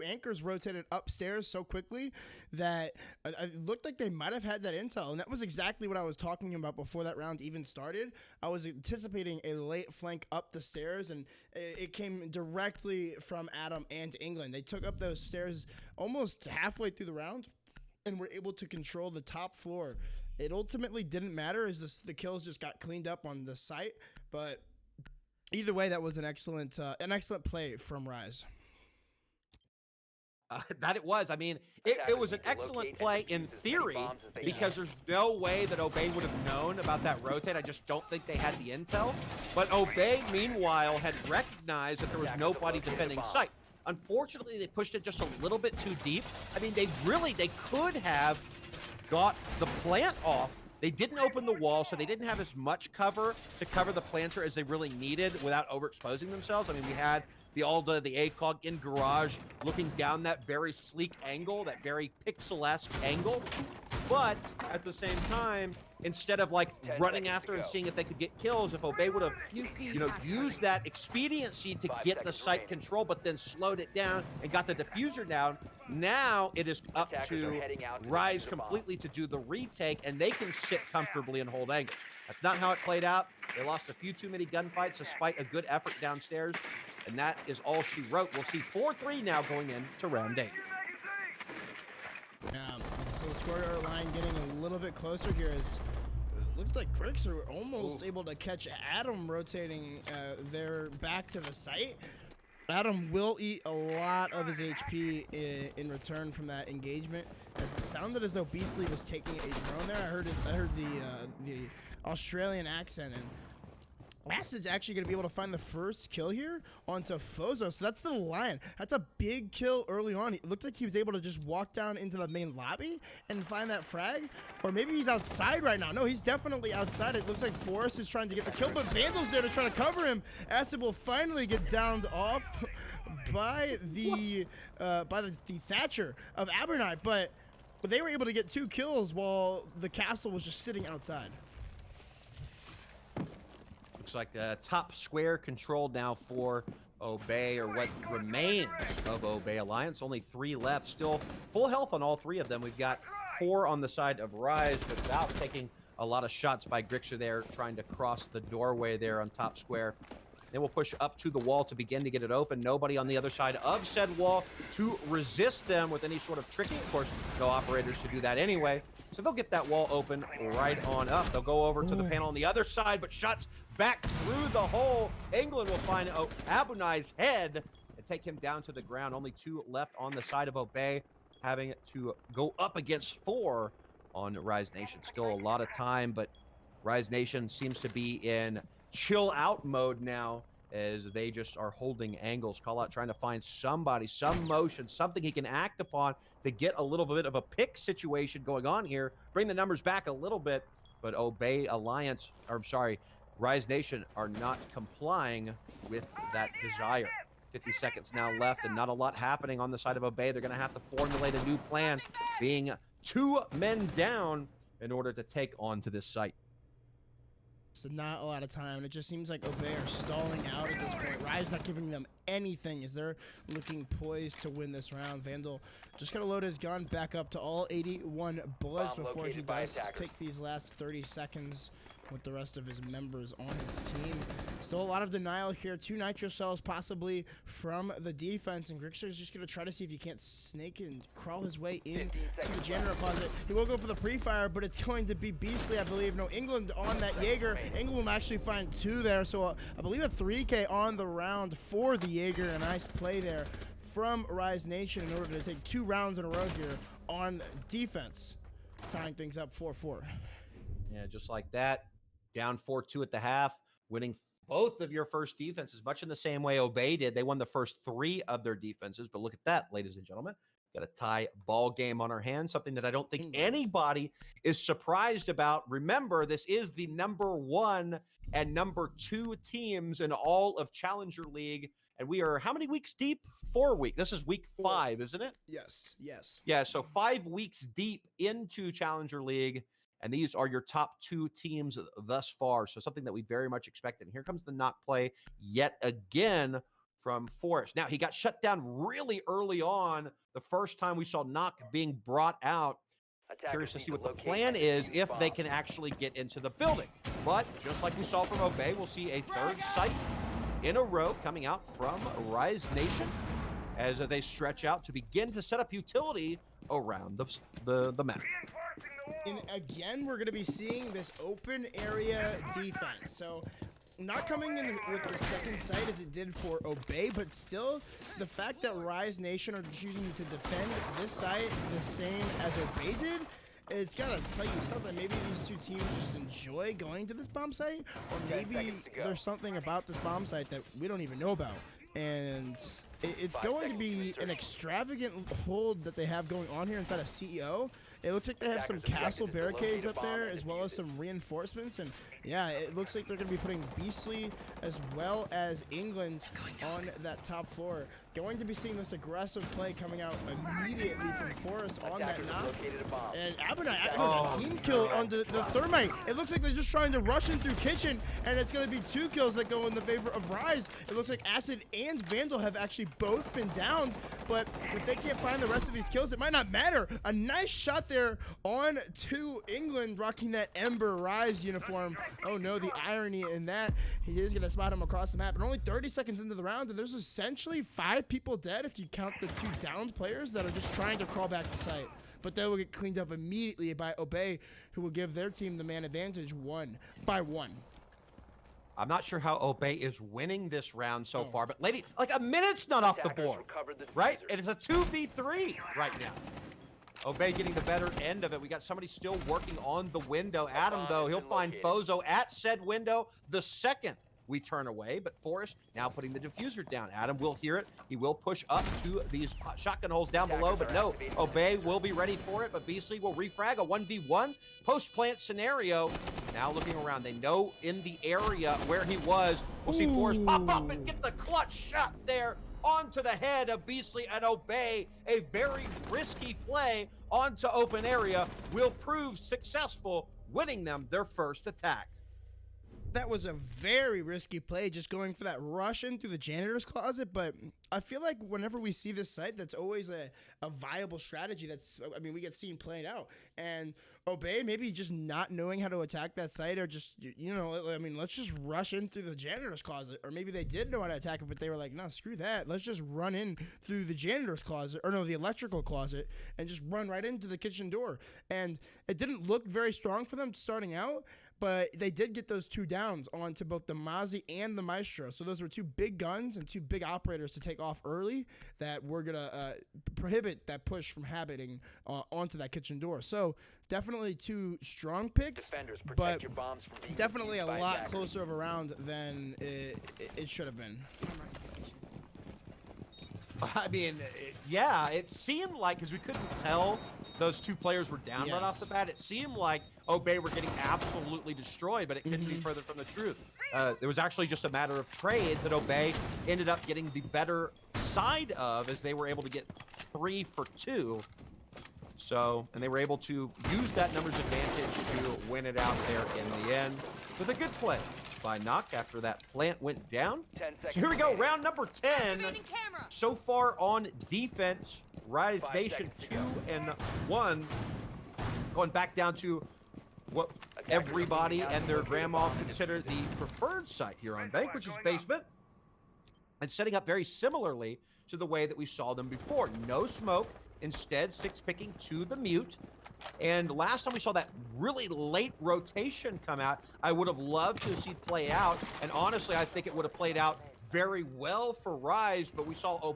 anchors rotated upstairs so quickly that it looked like they might have had that intel. And that was exactly what I was talking about before that round even started. I was anticipating a late flank up the stairs, and it came directly from Adam and England. They took up those stairs almost halfway through the round and were able to control the top floor. It ultimately didn't matter as the kills just got cleaned up on the site, but either way, that was an excellent play from Rise. That it was. I mean, it was an excellent play in theory because there's no way that Obey would have known about that rotate. I just don't think they had the intel. But Obey, meanwhile, had recognized that there was nobody defending site. Unfortunately, they pushed it just a little bit too deep. I mean, they could have got the plant off. They didn't open the wall, so they didn't have as much cover to cover the planter as they really needed without overexposing themselves. I mean, we had the Alda, the ACOG in garage, looking down that very sleek angle, that very pixel-esque angle. But at the same time, instead of like running after and seeing if they could get kills, if Obey would have, used that expediency to get the site control, but then slowed it down and got the diffuser down, now it is up to Rise completely to do the retake, and they can sit comfortably and hold angle. That's not how it played out. They lost a few too many gunfights despite a good effort downstairs, and that is all she wrote. We'll see 4-3 now going into round 8. So the score line getting a little bit closer here as it looks like Grixer were almost able to catch Adam rotating their back to the site. Adam will eat a lot of his HP in return from that engagement, as it sounded as though Beastly was taking a drone there. I heard the Australian accent, and Acid's actually going to be able to find the first kill here onto Fozo. So that's the Lion. That's a big kill early on. It looked like he was able to just walk down into the main lobby and find that frag. Or maybe he's outside right now. No, he's definitely outside. It looks like Forrest is trying to get the kill, but Vandal's there to try to cover him. Acid will finally get downed off by the Thatcher of Abernite, but they were able to get 2 kills while the castle was just sitting outside. Looks like the top square controlled now for Obey, or what remains of Obey Alliance. Only 3 left. Still full health on all 3 of them. We've got 4 on the side of Rise, without taking a lot of shots by Grixer there, trying to cross the doorway there on top square. Then we'll push up to the wall to begin to get it open. Nobody on the other side of said wall to resist them with any sort of tricking. Of course, no operators to do that anyway. So they'll get that wall open right on up. They'll go over to the panel on the other side, but shots back through the hole. England will find Abunai's head and take him down to the ground. Only 2 left on the side of Obey. having to go up against 4 on Rise Nation. Still a lot of time, but Rise Nation seems to be in chill out mode now as they just are holding angles. Call out trying to find somebody, some motion, something he can act upon to get a little bit of a pick situation going on here, bring the numbers back a little bit, but Obey Alliance, or I'm sorry, Rise Nation are not complying with that desire. 50 seconds now left and not a lot happening on the side of Obey. They're going to have to formulate a new plan, being 2 men down in order to take on to this site. So not a lot of time. It just seems like Obey are stalling out at this point. Rise not giving them anything as they're looking poised to win this round. Vandal just going to load his gun back up to all 81 bullets before he does take these last 30 seconds with the rest of his members on his team. Still a lot of denial here. 2 nitro cells possibly from the defense, and Grixer is just going to try to see if he can't snake and crawl his way into the janitor closet. He will go for the pre-fire, but it's going to be Beastly, I believe. No, England on that Jaeger. England will actually find 2 there, so I believe a 3K on the round for the Jaeger. A nice play there from Rise Nation in order to take 2 rounds in a row here on defense, tying things up 4-4. Yeah, just like that. Down 4-2 at the half, winning both of your first defenses, much in the same way Obey did. They won the first 3 of their defenses, but look at that, ladies and gentlemen. Got a tie ball game on our hands, something that I don't think anybody is surprised about. Remember, this is the number 1 and number 2 teams in all of Challenger League, and we are how many weeks deep? 4 weeks. This is week 5, isn't it? Yes, yes. Yeah, so 5 weeks deep into Challenger League. And these are your top 2 teams thus far. So something that we very much expected. And here comes the knock play yet again from Forrest. Now, he got shut down really early on the first time we saw Knock being brought out. Curious to see what the plan is if they can actually get into the building. But just like we saw from Obey, we'll see a 3rd site in a row coming out from Rise Nation as they stretch out to begin to set up utility around the map. And again, we're going to be seeing this open area defense. So not coming in with the second site as it did for Obey, but still the fact that Rise Nation are choosing to defend this site the same as Obey did, it's got to tell you something. Maybe these 2 teams just enjoy going to this bomb site, or maybe there's something about this bomb site that we don't even know about. And it's going to be an extravagant hold that they have going on here inside of CEO. It looks like they have some castle barricades up there as well as some reinforcements. And yeah, it looks like they're going to be putting Beastly as well as England on that top floor. Going to be seeing this aggressive play coming out immediately from Forrest on that knock. And Abinite a team kill on the Thermite. It looks like they're just trying to rush in through Kitchen, and it's going to be 2 kills that go in the favor of Rise. It looks like Acid and Vandal have actually both been down, but if they can't find the rest of these kills, it might not matter. A nice shot there on to England, rocking that Ember Rise uniform. Oh no, the irony in that. He is going to spot him across the map, and only 30 seconds into the round, and there's essentially 5 people dead if you count the 2 downed players that are just trying to crawl back to site. But they will get cleaned up immediately by Obey, who will give their team the man advantage 1 by 1. I'm not sure how Obey is winning this round so far, but lady, like a minute's not off the board, right? It is a 2v3 right now. Obey getting the better end of it. We got somebody still working on the window. Adam, though, he'll find Fozo at said window the second we turn away, but Forrest now putting the diffuser down. Adam will hear it. He will push up to these shotgun holes down below, but no, Obey will be ready for it, but Beastly will refrag a 1v1 post-plant scenario. Now looking around, they know in the area where he was. We'll see Forrest pop up and get the clutch shot there onto the head of Beastly, and Obey. A very risky play onto open area will prove successful, winning them their first attack. That was a very risky play, just going for that rush in through the janitor's closet, but I feel like whenever we see this site, that's always a viable strategy. We get seen playing out. And Obey maybe just not knowing how to attack that site, or just, let's just rush in through the janitor's closet. Or maybe they did know how to attack it, but they were like, no, screw that. Let's just run in through the janitor's closet, or no, the electrical closet, and just run right into the kitchen door. And it didn't look very strong for them starting out, but they did get those 2 downs onto both the Mozzie and the Maestro. So those were 2 big guns and 2 big operators to take off early that were going to prohibit that push from happening onto that kitchen door. So definitely 2 strong picks, but definitely a lot closer of a round than it should have been. I mean, yeah, it seemed like, because we couldn't tell those 2 players were down right off the bat, it seemed like Obey were getting absolutely destroyed, but it couldn't be further from the truth. It was actually just a matter of trades that Obey ended up getting the better side of, as they were able to get 3 for 2. So, and they were able to use that numbers advantage to win it out there in the end with a good play by Knock after that plant went down. So here we go, round number 10. So far on defense, Rise Nation 2-1. Going back down to what everybody and their grandma consider the preferred site here on Bank, which is basement. And setting up very similarly to the way that we saw them before. No smoke, instead 6-picking to the mute. And last time we saw that really late rotation come out, I would have loved to see play out. And honestly, I think it would have played out very well for Rise, but we saw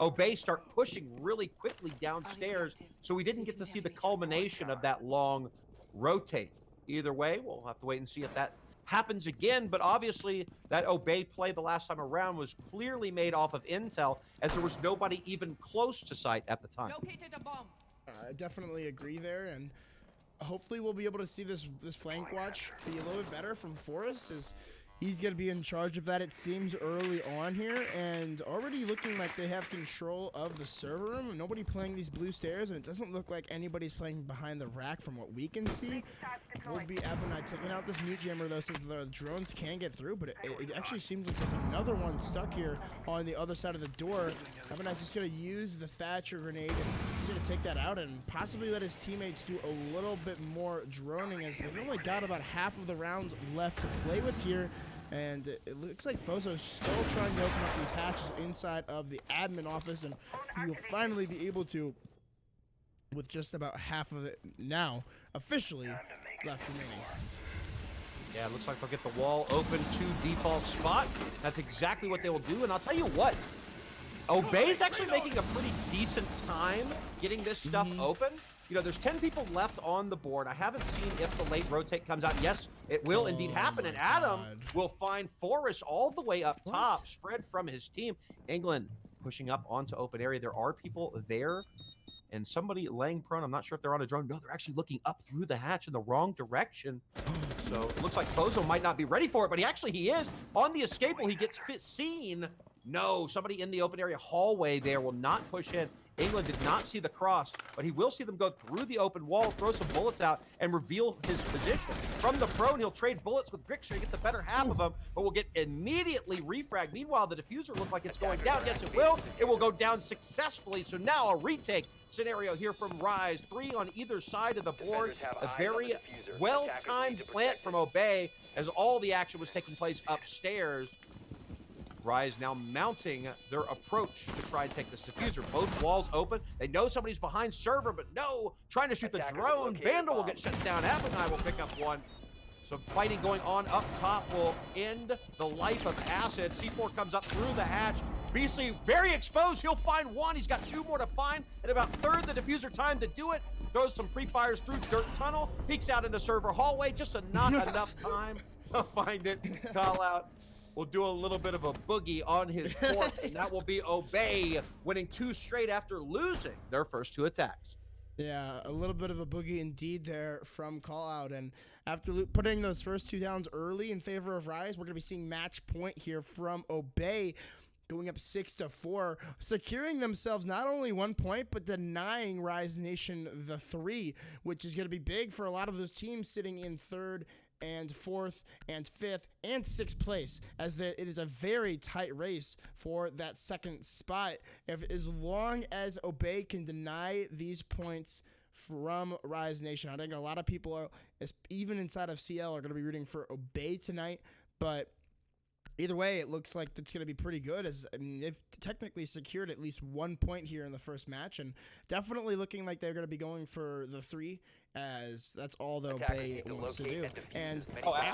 Obey start pushing really quickly downstairs, so we didn't get to see the culmination of that long rotate. Either way, we'll have to wait and see if that happens again, but obviously that Obey play the last time around was clearly made off of intel, as there was nobody even close to site at the time. Located a bomb. I definitely agree there, and hopefully we'll be able to see this flank watch be a little bit better from Forrest, as he's going to be in charge of that, it seems, early on here, and already looking like they have control of the server room. Nobody playing these blue stairs, and it doesn't look like anybody's playing behind the rack from what we can see. We'll be Ebonite taking out this mute jammer, though, so the drones can get through, but it actually seems like there's another one stuck here on the other side of the door. Ebonite's just going to use the Thatcher grenade, and he's going to take that out and possibly let his teammates do a little bit more droning, as they've only got about half of the rounds left to play with here. And it looks like Fozo's still trying to open up these hatches inside of the admin office, and he will finally be able to, with just about half of it now officially left remaining. Yeah, it looks like they'll get the wall open to default spot. That's exactly what they will do, and I'll tell you what, Obey's actually making a pretty decent time getting this stuff open. You know, there's 10 people left on the board. I haven't seen if the late rotate comes out. Yes, it will indeed happen. And Adam will find Forrest all the way up top, spread from his team. England pushing up onto open area. There are people there. And somebody laying prone. I'm not sure if they're on a drone. No, they're actually looking up through the hatch in the wrong direction. So it looks like Fozo might not be ready for it, but he is. On the escape, he gets seen. No, somebody in the open area hallway there will not push in. England did not see the cross, but he will see them go through the open wall, throw some bullets out, and reveal his position. From the prone, he'll trade bullets with Grixer to get the better half of him, but will get immediately refragged. Meanwhile, the diffuser looks like it's going down. Yes, it will. It will go down successfully. So now a retake scenario here from Rise. 3 on either side of the board. A very well-timed plant from Obey, as all the action was taking place upstairs. Rise now mounting their approach to try and take this diffuser. Both walls open. They know somebody's behind server, but no, trying to shoot the drone. Vandal will get shut down. Appenai will pick up one. Some fighting going on up top will end the life of Acid. C4 comes up through the hatch. Beastly very exposed. He'll find one. He's got 2 more to find. At about third the diffuser time to do it. Throws some pre-fires through dirt tunnel. Peeks out into server hallway. Just not enough time to find it. Call out. Will do a little bit of a boogie on his corpse, and that will be Obey winning 2 straight after losing their first 2 attacks. Yeah, a little bit of a boogie indeed there from Callout, and after putting those first 2 downs early in favor of Rise, we're going to be seeing match point here from Obey, going up 6-4, securing themselves not only 1 point, but denying Rise Nation the 3, which is going to be big for a lot of those teams sitting in 3rd and 4th and 5th and 6th place, as it is a very tight race for that 2nd spot. As long as Obey can deny these points from Rise Nation, I think a lot of people are, even inside of CL, are going to be rooting for Obey tonight, but either way, it looks like it's going to be pretty good. I mean, they've technically secured at least 1 point here in the first match, and definitely looking like they're going to be going for the 3, as that's all that Obey wants to do. And I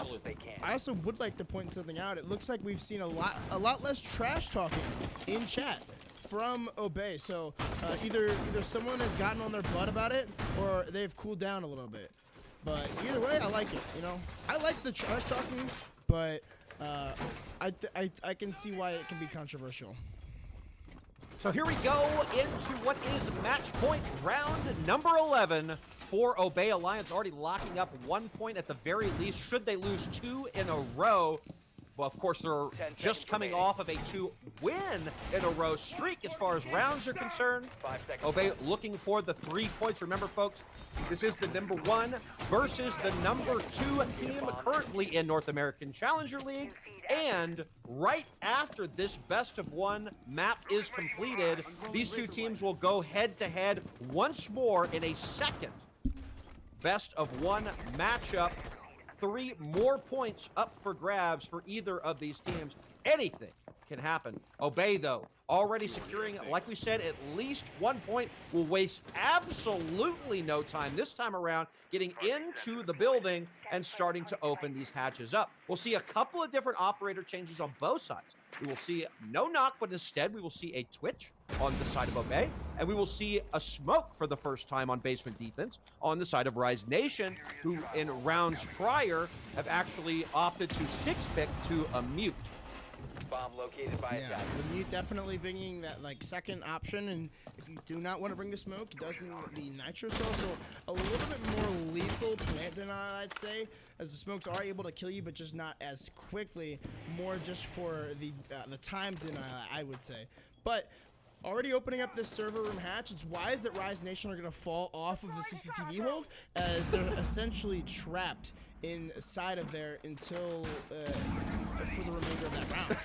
also would like to point something out. It looks like we've seen a lot less trash talking in chat from Obey. So either someone has gotten on their butt about it, or they've cooled down a little bit. But either way, I like it. You know, I like the trash talking, but I can see why it can be controversial. So here we go into what is match point round number 11 for Obey Alliance, already locking up 1 point at the very least. Should they lose 2 in a row, well, of course, they're just coming off of a 2-win-in-a-row streak as far as rounds are concerned. Obey looking for the 3 points. Remember, folks, this is the number 1 versus the number 2 team currently in North American Challenger League. And right after this best-of-1 map is completed, these 2 teams will go head-to-head once more in a second best-of-1 matchup. 3 more points up for grabs for either of these teams. Anything can happen. Obey, though, already securing, like we said, at least 1 point. Will waste absolutely no time this time around getting into the building and starting to open these hatches up. We'll see a couple of different operator changes on both sides. We will see no knock, but instead we will see a twitch on the side of Obey, and we will see a smoke for the first time on basement defense on the side of Rise Nation, who in rounds prior have actually opted to 6-pick to a mute. Bomb located by attack. The mute definitely bringing that second option, and if you do not want to bring the smoke, it does bring the nitro cell, so a little bit more lethal plant denial, I'd say, as the smokes are able to kill you, but just not as quickly. More just for the time denial, I would say. But already opening up this server room hatch, it's wise that Rise Nation are going to fall off of the CCTV hold, as they're essentially trapped inside of there until for the remainder of that round.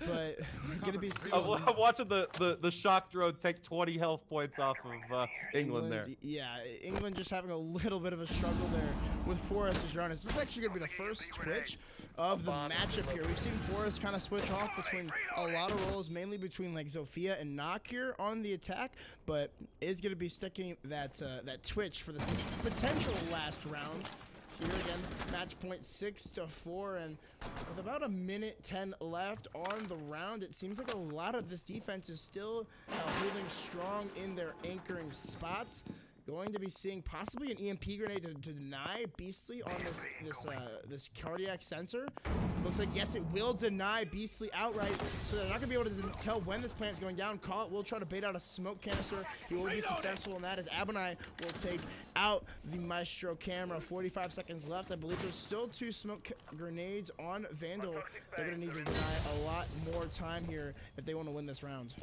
But we're gonna be seeing. I'm watching the shock drone take 20 health points off of England there. Yeah, England just having a little bit of a struggle there with Forrest as Jonas. This is actually gonna be the first twitch of the matchup here. We've seen Forrest kind of switch off between a lot of roles, mainly between Zofia and Knock here on the attack, but is gonna be sticking that twitch for this potential last round. Here again, match point 6-4, and with about 1:10 left on the round, it seems like a lot of this defense is still holding strong in their anchoring spots. Going to be seeing possibly an EMP grenade to deny Beastly on this cardiac sensor. Looks like, yes, it will deny Beastly outright, so they're not going to be able to tell when this plant's going down. Call it will try to bait out a smoke canister. He will be successful in that, as Abonai will take out the Maestro camera. 45 seconds left. I believe there's still 2 smoke grenades on Vandal. They're going to need to deny a lot more time here if they want to win this round.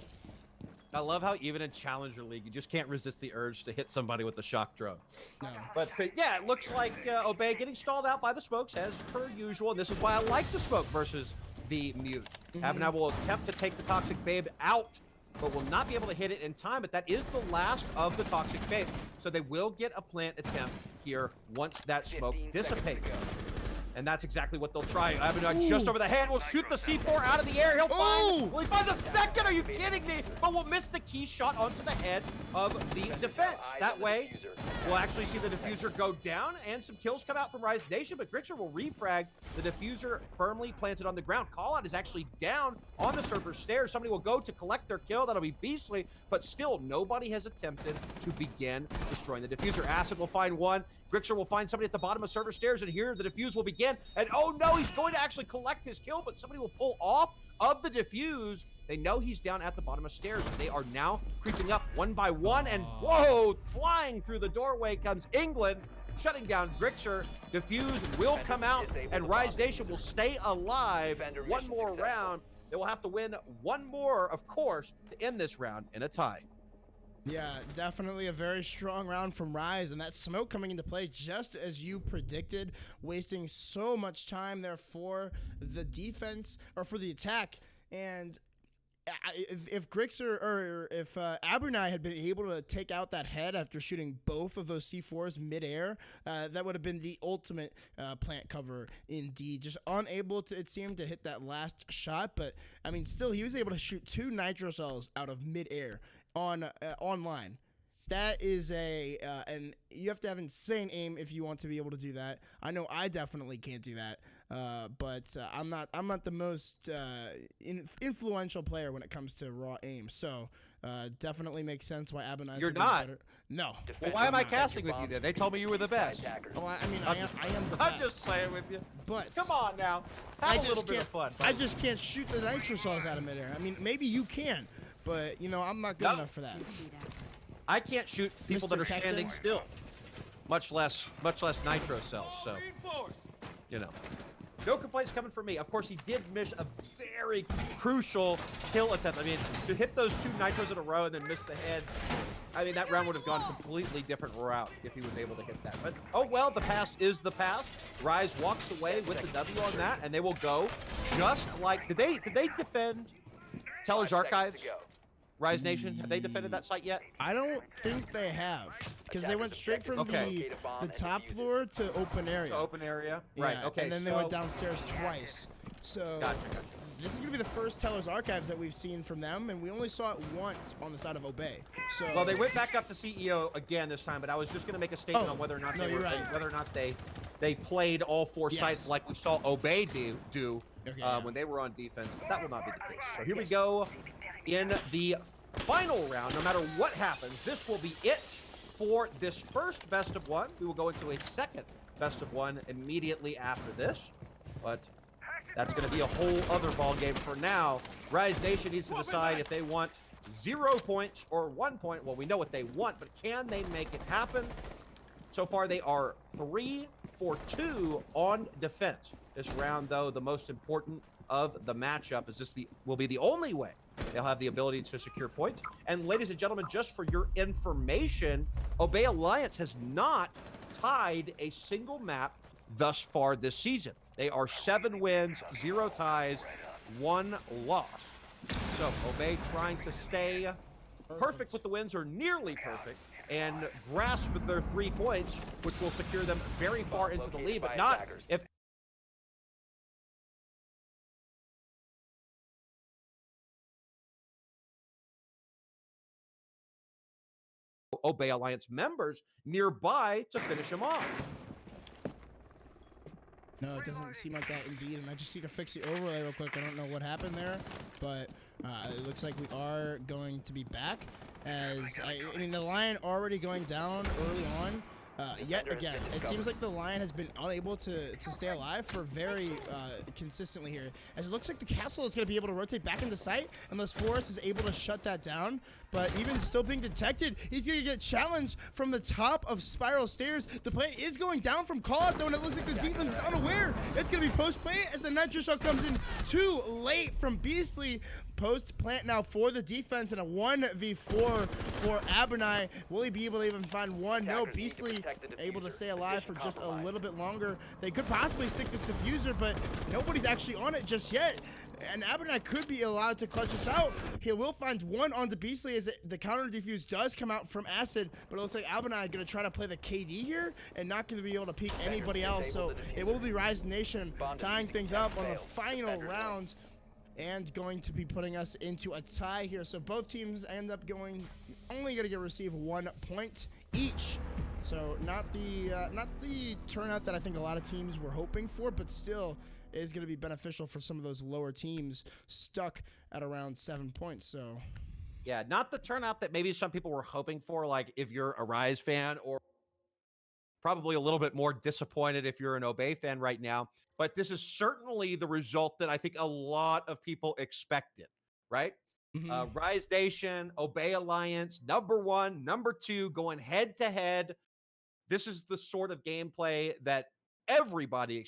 I love how even in Challenger League, you just can't resist the urge to hit somebody with a shock drone. No. But yeah, it looks like Obey getting stalled out by the smokes as per usual, and this is why I like the smoke versus the mute. Abonai will attempt to take the Toxic Babe out, but will not be able to hit it in time, but that is the last of the Toxic Babe. So they will get a plant attempt here once that smoke dissipates. And that's exactly what they'll try. Abonai just over the head will shoot the C4 out of the air. He'll find, will he find the second? Are you kidding me? But we'll miss the key shot onto the head of the defense. That way, we'll actually see the diffuser go down and some kills come out from Rise Nation, but Grixer will refrag the diffuser firmly planted on the ground. Callout is actually down on the server stairs. Somebody will go to collect their kill. That'll be Beastly, but still nobody has attempted to begin destroying the diffuser. Acid will find one. Grixer will find somebody at the bottom of server stairs, and here the defuse will begin. And oh no, he's going to actually collect his kill, but somebody will pull off of the defuse. They know he's down at the bottom of stairs. They are now creeping up one by one, and whoa, flying through the doorway comes England, shutting down Grixer. Defuse will come out, and Rise Nation will stay alive one more round. They will have to win one more, of course, to end this round in a tie. Yeah, definitely a very strong round from Rise, and that smoke coming into play just as you predicted, wasting so much time there for the defense, or for the attack. And if Grixer or if Abernai had been able to take out that head after shooting both of those C4s midair, that would have been the ultimate plant cover indeed. Just unable to, it seemed, to hit that last shot, but I mean, still, he was able to shoot 2 nitro cells out of midair online. That is and you have to have insane aim if you want to be able to do that. I know I definitely can't do that. But I'm not the most influential player when it comes to raw aim. So definitely makes sense why Abenai's You're not. better. No. Well, why am I casting with you then? They told me you were the best. Oh, I mean, I am the best. I'm just playing with you. But come on now, have a little bit of fun. I just can't shoot the nitro cells out of midair. I mean, maybe you can, but you know, I'm not good enough for that. I can't shoot people that are standing still, much less nitro cells. So, you know, no complaints coming from me. Of course, he did miss a very crucial kill attempt. I mean, to hit those 2 nitros in a row and then miss the head, I mean, that round would have gone a completely different route if he was able to hit that. But oh well, the past is the past. Rise walks away with the W on that, and they will go just like. Did they defend Teller's Archives? Rise Nation, have they defended that site yet? I don't think they have, because they went straight from the top floor to open area. To open area, right? Yeah, okay. And then they went downstairs twice. So gotcha. This is gonna be the first Teller's Archives that we've seen from them, and we only saw it once on the side of Obey. So well, they went back up to CEO again this time, but I was just gonna make a statement on whether or not whether or not they played all 4 sites like we saw Obey do when they were on defense. But that will not be the case. So here we go. In the final round, no matter what happens, this will be it for this first best of 1. We will go into a second best of 1 immediately after this, but that's going to be a whole other ball game. For now, Rise Nation needs to decide if they want 0 points or 1 point. Well, we know what they want, but can they make it happen? So far, they are 3 for 2 on defense. This round, though, the most important of the matchup, is this will be the only way they'll have the ability to secure points. And ladies and gentlemen, just for your information, Obey Alliance has not tied a single map thus far this season. They are 7 wins, 0 ties, 1 loss. So Obey trying to stay perfect with the wins, or nearly perfect, and grasp their 3 points, which will secure them very far into the lead, but not if Obey Alliance members nearby to finish him off. No, it doesn't seem like that indeed, and I just need to fix the overlay real quick. I don't know what happened there, but it looks like we are going to be back, as I mean, the line already going down early on. Yet again, it seems like the Lion has been unable to stay alive for very consistently here. As it looks like the castle is going to be able to rotate back into sight unless Forrest is able to shut that down. But even still being detected, he's going to get challenged from the top of Spiral Stairs. The play is going down from call-out, though, and it looks like the defense is unaware. It's going to be post-play as the Nitro Shell comes in too late from Beastly. Post-plant now for the defense, and a 1v4 for Abernai. Will he be able to even find one? No, Beastly able to stay alive for just a little bit longer. They could possibly stick this diffuser, but nobody's actually on it just yet. And Abernai could be allowed to clutch this out. He will find one on the Beastly as the counter defuse does come out from Acid, but it looks like Abernai going to try to play the KD here and not going to be able to peek anybody else. So it will be Rise Nation tying things up on the final round and going to be putting us into a tie here. So both teams end up only going to receive 1 point each. So not the turnout that I think a lot of teams were hoping for, but still is going to be beneficial for some of those lower teams stuck at around 7 points. So yeah, not the turnout that maybe some people were hoping for, like if you're a Rise fan, or probably a little bit more disappointed if you're an Obey fan right now. But this is certainly the result that I think a lot of people expected, right? Rise Nation, Obey Alliance, #1, #2, going head to head. This is the sort of gameplay that everybody